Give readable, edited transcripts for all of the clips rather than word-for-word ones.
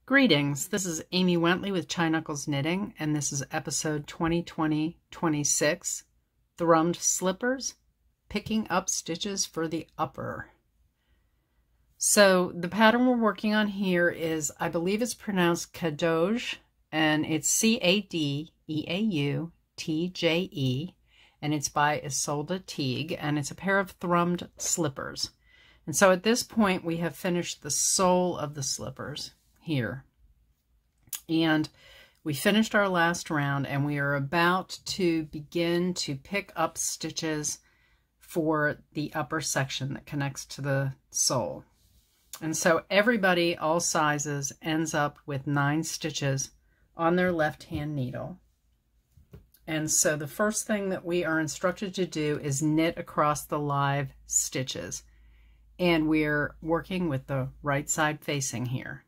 Greetings, this is Amy Wentley with Chai Knuckles Knitting, and this is episode 2020-26, Thrummed Slippers, Picking Up Stitches for the Upper. So the pattern we're working on here is, I believe it's pronounced Cadeautje, and it's C-A-D-E-A-U-T-J-E, and it's by Ysolda Teague, and it's a pair of thrummed slippers. And so at this point we have finished the sole of the slippers here, and we finished our last round, and we are about to begin to pick up stitches for the upper section that connects to the sole. And so everybody, all sizes, ends up with 9 stitches on their left hand needle. And so the first thing that we are instructed to do is knit across the live stitches, and we're working with the right side facing here.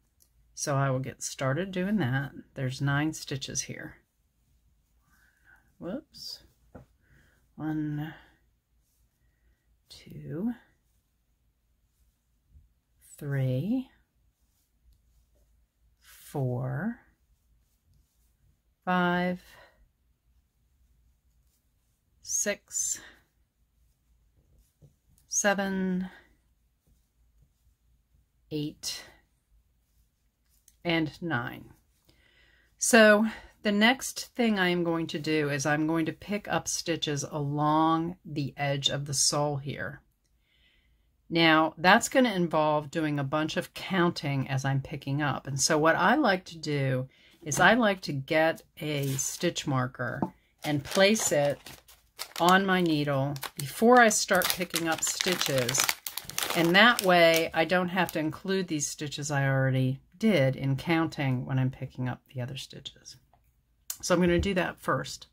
So I will get started doing that. There's 9 stitches here. Whoops. 1, 2, 3, 4, 5, 6, 7, 8, and 9. So the next thing I am going to do is I'm going to pick up stitches along the edge of the sole here. Now that's going to involve doing a bunch of counting as I'm picking up. And so what I like to do is I like to get a stitch marker and place it on my needle before I start picking up stitches. And that way I don't have to include these stitches I already did in counting when I'm picking up the other stitches. So I'm going to do that first.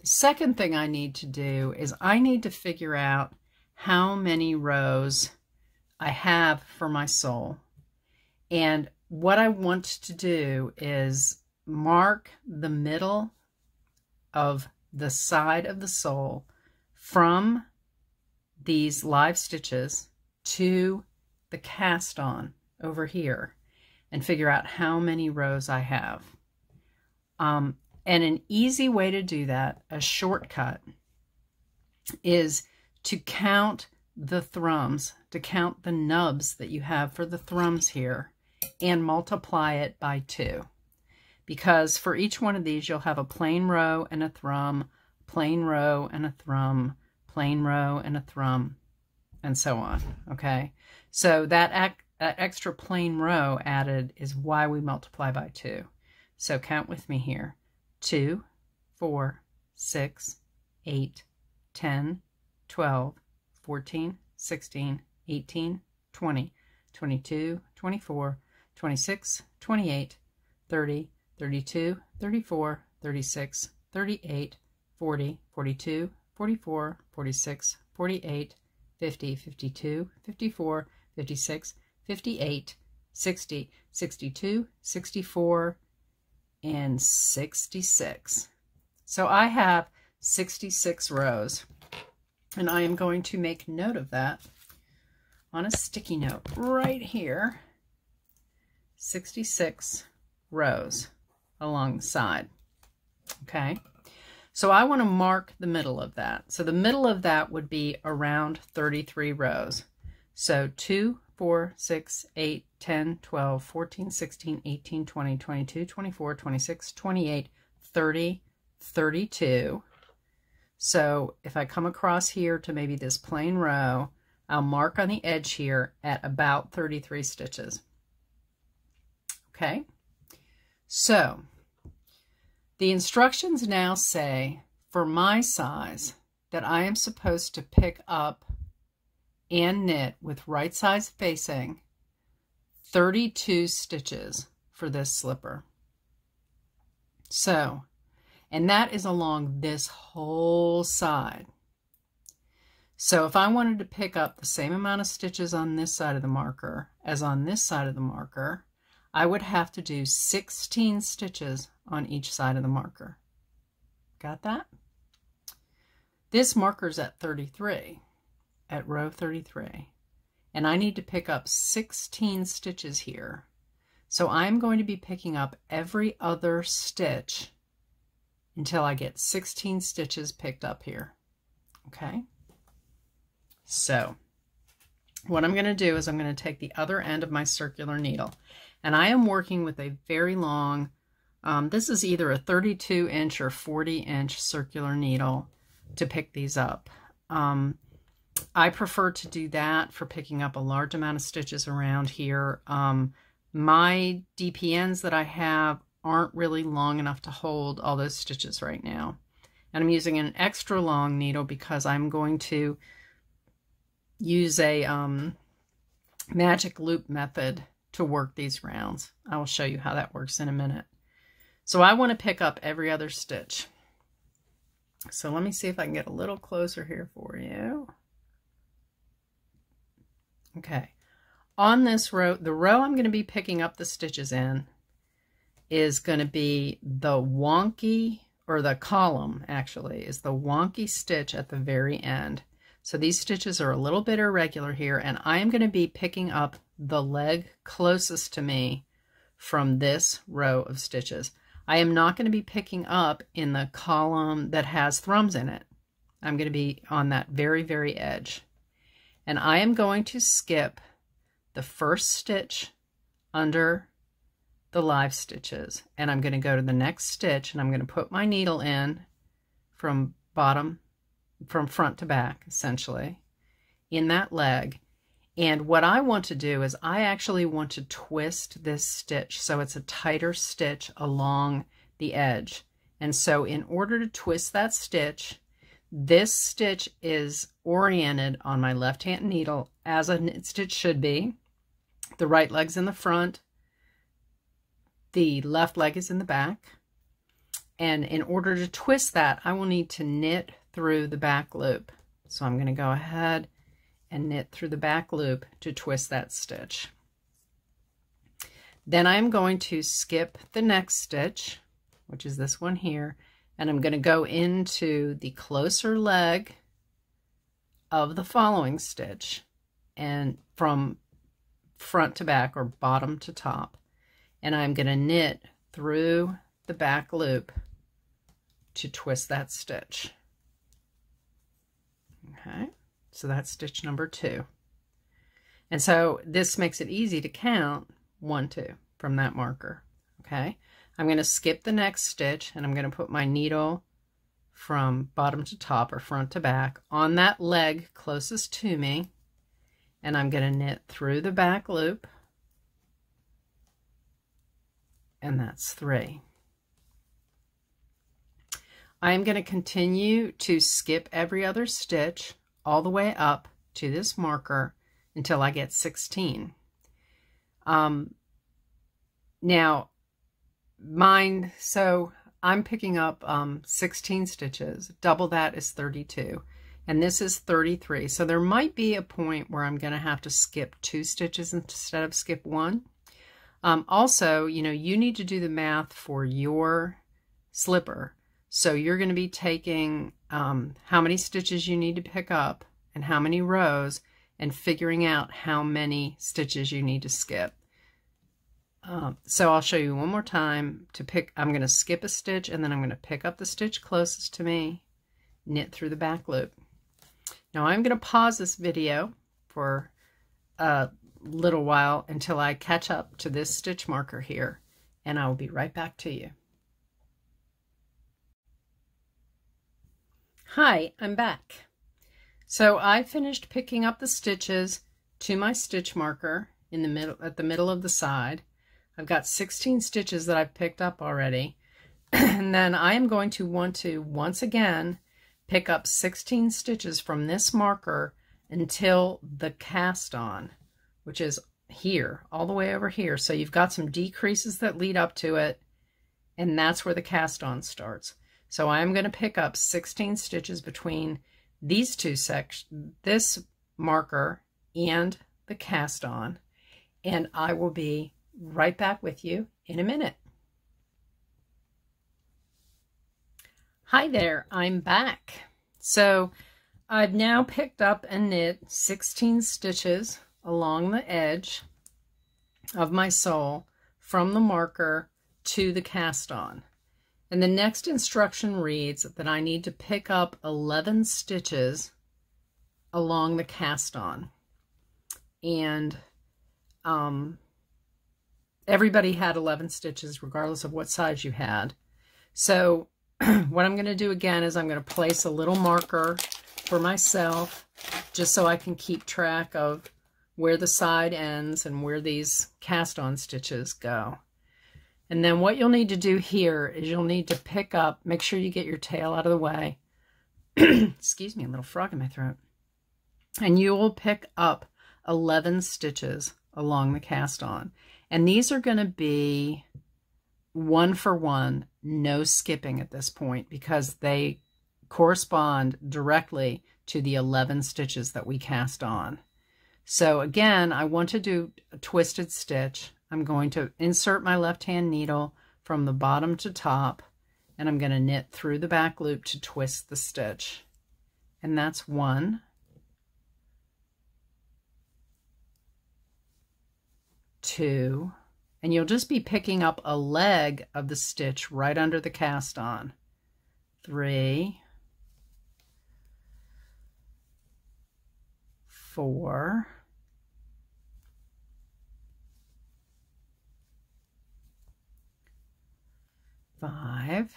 The second thing I need to do is I need to figure out how many rows I have for my sole. And what I want to do is mark the middle of the side of the sole from these live stitches to the cast on over here, and figure out how many rows I have. And an easy way to do that, a shortcut, is to count the thrums, to count the nubs that you have for the thrums here, and multiply it by 2. Because for each one of these, you'll have a plain row and a thrum, plain row and a thrum, plain row and a thrum, and so on, okay? So that extra plain row added is why we multiply by 2. So count with me here. 2, 4, 6, 8, 10, 12, 14, 16, 18, 20, 22, 24, 26, 28, 30, 32, 34, 36, 38, 40, 42, 44, 46, 48, 50, 52, 54, 56, 58, 60, 62, 64, and 66. So I have 66 rows, and I am going to make note of that on a sticky note right here. 66 rows along the side. Okay, so I want to mark the middle of that. So the middle of that would be around 33 rows. So 2, 4, 6, 8, 10, 12, 14, 16, 18, 20, 22, 24, 26, 28, 30, 32. So if I come across here to maybe this plain row, I'll mark on the edge here at about 33 stitches. Okay, so the instructions now say for my size that I am supposed to pick up and knit with right size facing 32 stitches for this slipper. So, and that is along this whole side. So if I wanted to pick up the same amount of stitches on this side of the marker as on this side of the marker, I would have to do 16 stitches on each side of the marker. Got that? This marker's at 33. At row 33, and I need to pick up 16 stitches here. So I'm going to be picking up every other stitch until I get 16 stitches picked up here. Okay. So what I'm going to do is I'm going to take the other end of my circular needle, and I am working with a very long, this is either a 32-inch or 40-inch circular needle to pick these up. I prefer to do that for picking up a large amount of stitches around here. My DPNs that I have aren't really long enough to hold all those stitches right now. And I'm using an extra long needle because I'm going to use a magic loop method to work these rounds. I will show you how that works in a minute. So I want to pick up every other stitch. So let me see if I can get a little closer here for you. Okay. On this row, the row I'm going to be picking up the stitches in is going to be the wonky, or the column actually, is the wonky stitch at the very end. So these stitches are a little bit irregular here, and I am going to be picking up the leg closest to me from this row of stitches. I am not going to be picking up in the column that has thrums in it. I'm going to be on that very, very edge. And I am going to skip the first stitch under the live stitches, and I'm going to go to the next stitch, and I'm going to put my needle in from front to back, essentially, in that leg. And what I want to do is I actually want to twist this stitch so it's a tighter stitch along the edge. And so in order to twist that stitch, this stitch is oriented on my left-hand needle as a knit stitch should be. The right leg's in the front, the left leg is in the back. And in order to twist that, I will need to knit through the back loop. So I'm going to go ahead and knit through the back loop to twist that stitch. Then I'm going to skip the next stitch, which is this one here, and I'm going to go into the closer leg of the following stitch, and from front to back or bottom to top, and I'm going to knit through the back loop to twist that stitch. Okay, so that's stitch number 2. And so this makes it easy to count 1, 2 from that marker. Okay, I'm going to skip the next stitch, and I'm going to put my needle from bottom to top or front to back on that leg closest to me, and I'm going to knit through the back loop, and that's 3. I'm going to continue to skip every other stitch all the way up to this marker until I get 16. Now mine, so I'm picking up 16 stitches. Double that is 32, and this is 33. So there might be a point where I'm going to have to skip 2 stitches instead of skip 1. Also, you know, you need to do the math for your slipper. So you're going to be taking how many stitches you need to pick up and how many rows, and figuring out how many stitches you need to skip. So I'll show you one more time to pick. I'm going to skip a stitch, and then I'm going to pick up the stitch closest to me, knit through the back loop. Now I'm going to pause this video for a little while until I catch up to this stitch marker here, and I will be right back to you. Hi, I'm back. So I finished picking up the stitches to my stitch marker in the middle, at the middle of the side. I've got 16 stitches that I've picked up already. And then I am going to want to once again pick up 16 stitches from this marker until the cast on, which is here, all the way over here. So you've got some decreases that lead up to it, and that's where the cast on starts. So I'm going to pick up 16 stitches between these two sections, this marker and the cast on, and I will be right back with you in a minute. Hi there, I'm back. So I've now picked up and knit 16 stitches along the edge of my sole from the marker to the cast on. And the next instruction reads that I need to pick up 11 stitches along the cast on. And everybody had 11 stitches regardless of what size you had. So what I'm going to do again is I'm going to place a little marker for myself just so I can keep track of where the side ends and where these cast on stitches go. And then what you'll need to do here is you'll need to pick up, make sure you get your tail out of the way. Excuse me, a little frog in my throat. And you will pick up 11 stitches along the cast on. And these are going to be 1 for 1, no skipping at this point, because they correspond directly to the 11 stitches that we cast on. So again, I want to do a twisted stitch. I'm going to insert my left hand needle from the bottom to top, and I'm going to knit through the back loop to twist the stitch. And that's 1, 2, and you'll just be picking up a leg of the stitch right under the cast on. 3, 4, 5,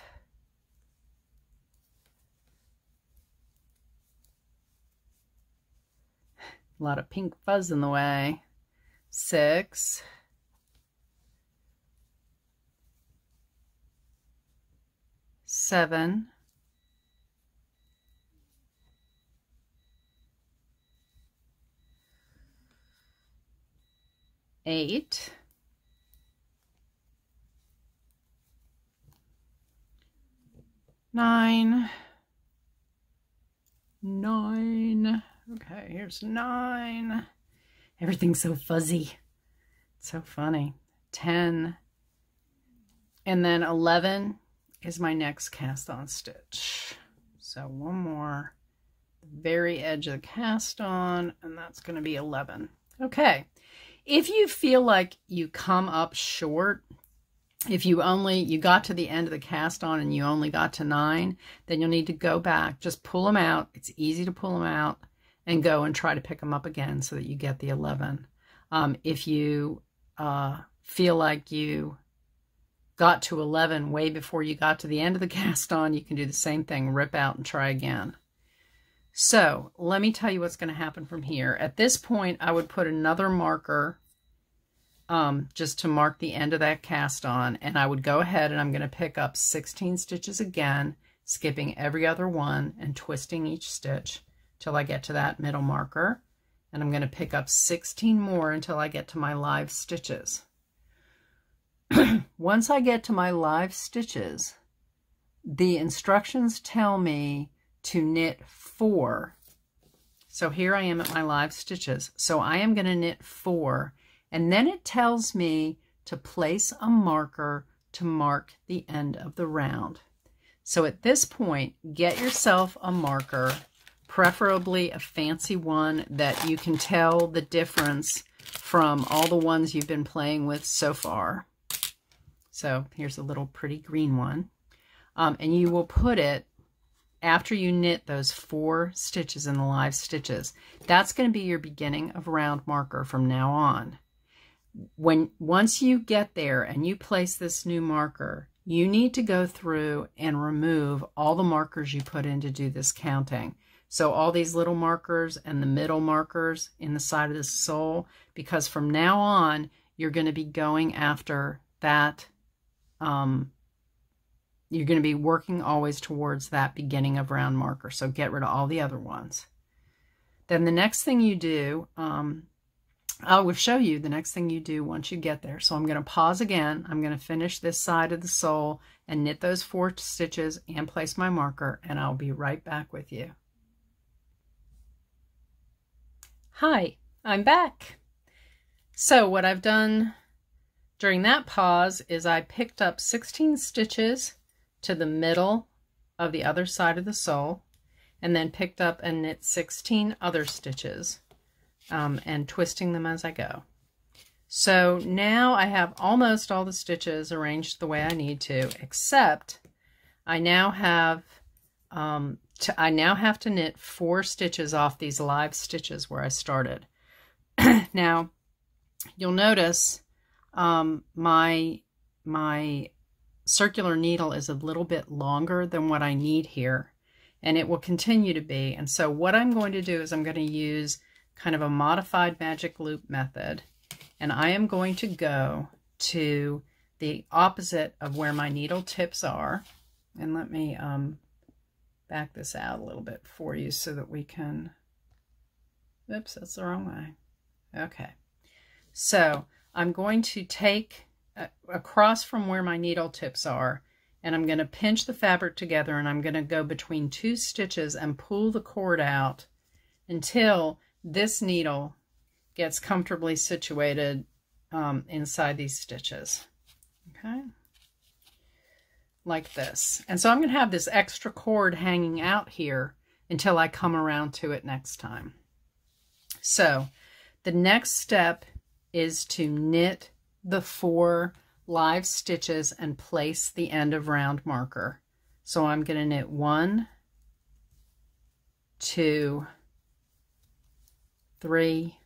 'a lot of pink fuzz in the way, 6, 7, 8, 9, 9. Okay, here's 9. Everything's so fuzzy. It's so funny. 10. And then 11 is my next cast on stitch. So one more, the very edge of the cast on, and that's going to be 11. Okay. If you feel like you come up short, if you got to the end of the cast on and you only got to 9, then you'll need to go back, just pull them out. It's easy to pull them out and go and try to pick them up again so that you get the 11. If you feel like you got to 11 way before you got to the end of the cast on, you can do the same thing, rip out and try again. So let me tell you what's going to happen from here. At this point, I would put another marker just to mark the end of that cast on, and I would go ahead and I'm going to pick up 16 stitches again, skipping every other one and twisting each stitch till I get to that middle marker, and I'm going to pick up 16 more until I get to my live stitches. Once I get to my live stitches, the instructions tell me to knit 4. So here I am at my live stitches. So I am going to knit 4, and then it tells me to place a marker to mark the end of the round. So at this point, get yourself a marker, preferably a fancy one that you can tell the difference from all the ones you've been playing with so far. So here's a little pretty green one. And you will put it after you knit those 4 stitches in the live stitches. That's going to be your beginning of round marker from now on. Once you get there and you place this new marker, you need to go through and remove all the markers you put in to do this counting. So all these little markers and the middle markers in the side of the sole, because from now on, you're going to be going after that. You're going to be working always towards that beginning of round marker. So get rid of all the other ones. Then the next thing you do, I will show you the next thing you do once you get there. So I'm going to pause again. I'm going to finish this side of the sole and knit those 4 stitches and place my marker, and I'll be right back with you. Hi, I'm back. So what I've done during that pause is I picked up 16 stitches to the middle of the other side of the sole, and then picked up and knit 16 other stitches, and twisting them as I go. So now I have almost all the stitches arranged the way I need to, except I now have to knit 4 stitches off these live stitches where I started. Now you'll notice my circular needle is a little bit longer than what I need here, and it will continue to be. And so what I'm going to do is I'm going to use kind of a modified magic loop method, and I am going to go to the opposite of where my needle tips are. And let me back this out a little bit for you so that we can, oops, that's the wrong way. Okay, so I'm going to take across from where my needle tips are, and I'm going to pinch the fabric together, and I'm going to go between 2 stitches and pull the cord out until this needle gets comfortably situated inside these stitches. Okay, like this. And so I'm going to have this extra cord hanging out here until I come around to it next time. So the next step is to knit the 4 live stitches and place the end of round marker. So I'm going to knit 1, 2, 3,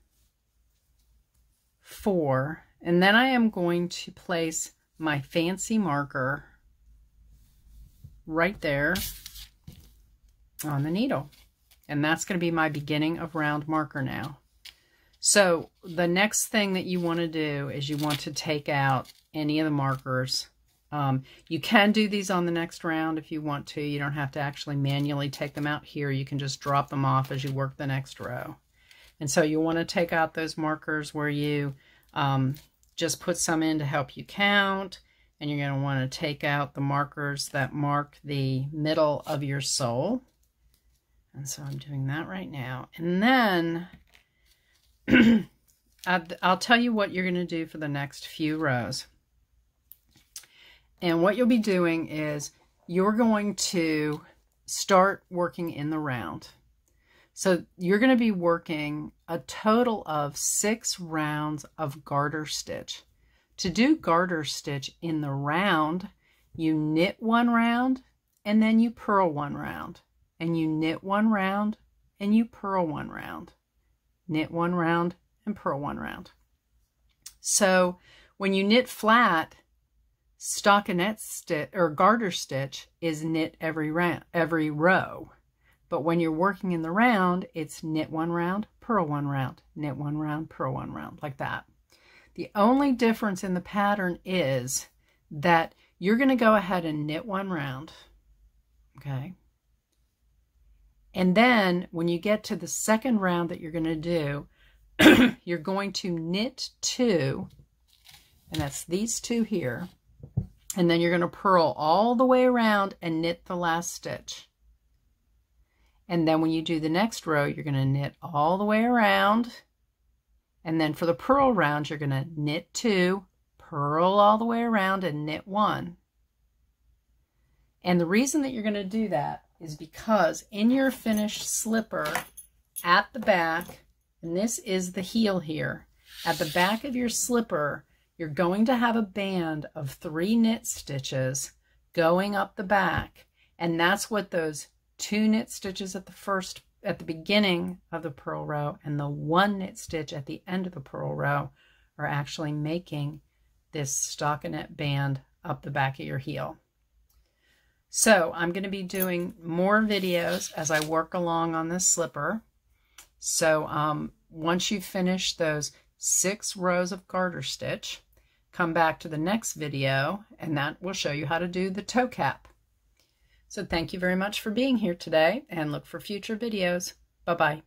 4, and then I am going to place my fancy marker right there on the needle, and that's going to be my beginning of round marker now. So the next thing that you want to do is you want to take out any of the markers. You can do these on the next round if you want to. You don't have to actually manually take them out here. You can just drop them off as you work the next row. And so you want to take out those markers where you just put some in to help you count. And you're going to want to take out the markers that mark the middle of your sole. And so I'm doing that right now. And then I'll tell you what you're going to do for the next few rows. And what you'll be doing is you're going to start working in the round. So you're going to be working a total of 6 rounds of garter stitch. To do garter stitch in the round, you knit 1 round and then you purl 1 round, and you knit 1 round and you purl 1 round, knit 1 round and purl 1 round. So when you knit flat, stockinette stitch or garter stitch is knit every row. But when you're working in the round, it's knit 1 round, purl 1 round, knit 1 round, purl 1 round, like that. The only difference in the pattern is that you're going to go ahead and knit 1 round, okay? And then when you get to the second round that you're going to do, you're going to knit 2, and that's these 2 here, and then you're going to purl all the way around and knit the last stitch. And then when you do the next row, you're going to knit all the way around. And then for the purl round, you're going to knit 2, purl all the way around, and knit 1. And the reason that you're going to do that is because in your finished slipper at the back, and this is the heel here, at the back of your slipper, you're going to have a band of 3 knit stitches going up the back. And that's what those 2 knit stitches at the beginning of the purl row and the 1 knit stitch at the end of the purl row are actually making this stockinette band up the back of your heel. So I'm going to be doing more videos as I work along on this slipper. So once you finish those 6 rows of garter stitch, come back to the next video and that will show you how to do the toe cap. So thank you very much for being here today, and look for future videos. Bye-bye.